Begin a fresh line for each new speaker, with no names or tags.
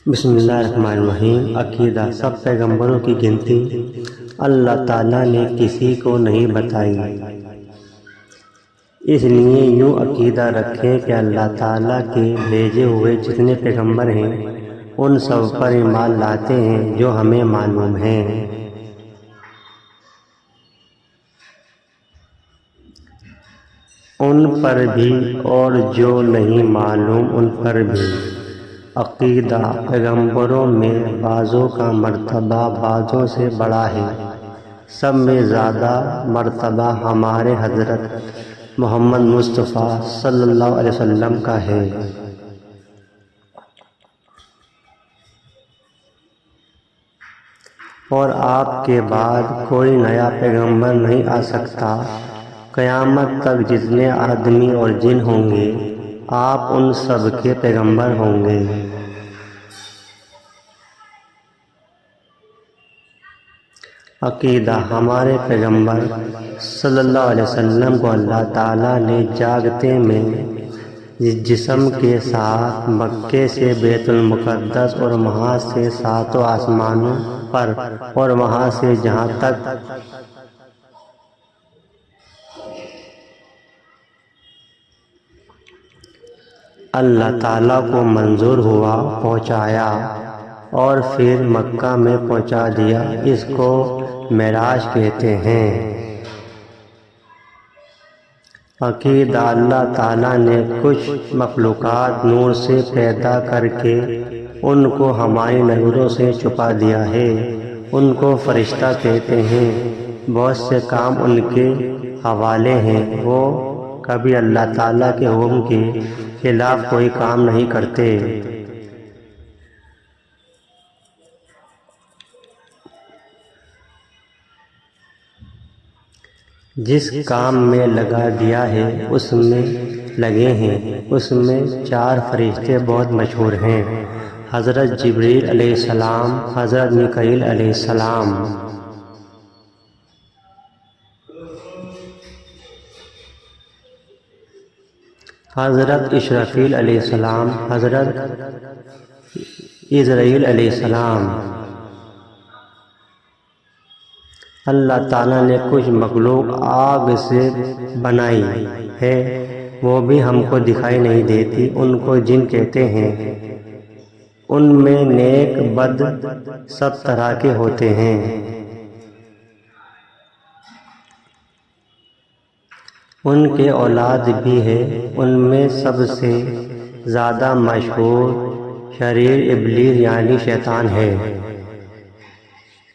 بسم اللہ الرحمن الرحیم۔ عقیدہ سب پیغمبروں کی گنتی اللہ تعالیٰ نے کسی کو نہیں بتائی، اس لیے یوں عقیدہ رکھیں کہ اللہ تعالیٰ کے بھیجے ہوئے جتنے پیغمبر ہیں ان سب پر ایمان لاتے ہیں جو ہمیں معلوم ہیں۔ ان پر بھی اور جو نہیں معلوم ان پر بھی۔ عقیدہ پیغمبروں میں بعضوں کا مرتبہ بعضوں سے بڑا ہے، سب میں زیادہ مرتبہ ہمارے حضرت محمد مصطفیٰ صلی اللہ علیہ وسلم کا ہے۔ اور آپ کے بعد کوئی نیا پیغمبر نہیں آ سکتا، قیامت تک جتنے آدمی اور جن ہوں گے آپ ان سب کے پیغمبر ہوں گے۔ عقیدہ ہمارے پیغمبر صلی اللہ علیہ وسلم کو اللہ تعالیٰ نے جاگتے میں جسم کے ساتھ مکے سے بیت المقدس اور وہاں سے ساتوں آسمانوں پر اور وہاں سے جہاں تک اللہ تعالیٰ کو منظور ہوا پہنچایا اور پھر مکہ میں پہنچا دیا، اس کو معراج کہتے ہیں۔ عقیدہ اللہ تعالیٰ نے کچھ مخلوقات نور سے پیدا کر کے ان کو ہماری نظروں سے چھپا دیا ہے، ان کو فرشتہ کہتے ہیں، بہت سے کام ان کے حوالے ہیں، وہ کبھی اللہ تعالیٰ کے حکم کے خلاف کوئی کام نہیں کرتے۔ جس کام میں لگا دیا ہے اس میں لگے ہیں، اس میں 4 فرشتے بہت مشہور ہیں، حضرت جبریل علیہ السلام، حضرت میکائیل علیہ السلام، حضرت اسرافیل علیہ السلام، حضرت عزرائیل علیہ السلام۔ اللہ تعالیٰ نے کچھ مخلوق آگ سے بنائی ہے، وہ بھی ہم کو دکھائی نہیں دیتی، ان کو جن کہتے ہیں، ان میں نیک بد سب طرح کے ہوتے ہیں۔ ان کے اولاد بھی ہے، ان میں سب سے زیادہ مشہور شریر ابلیس یعنی شیطان ہے۔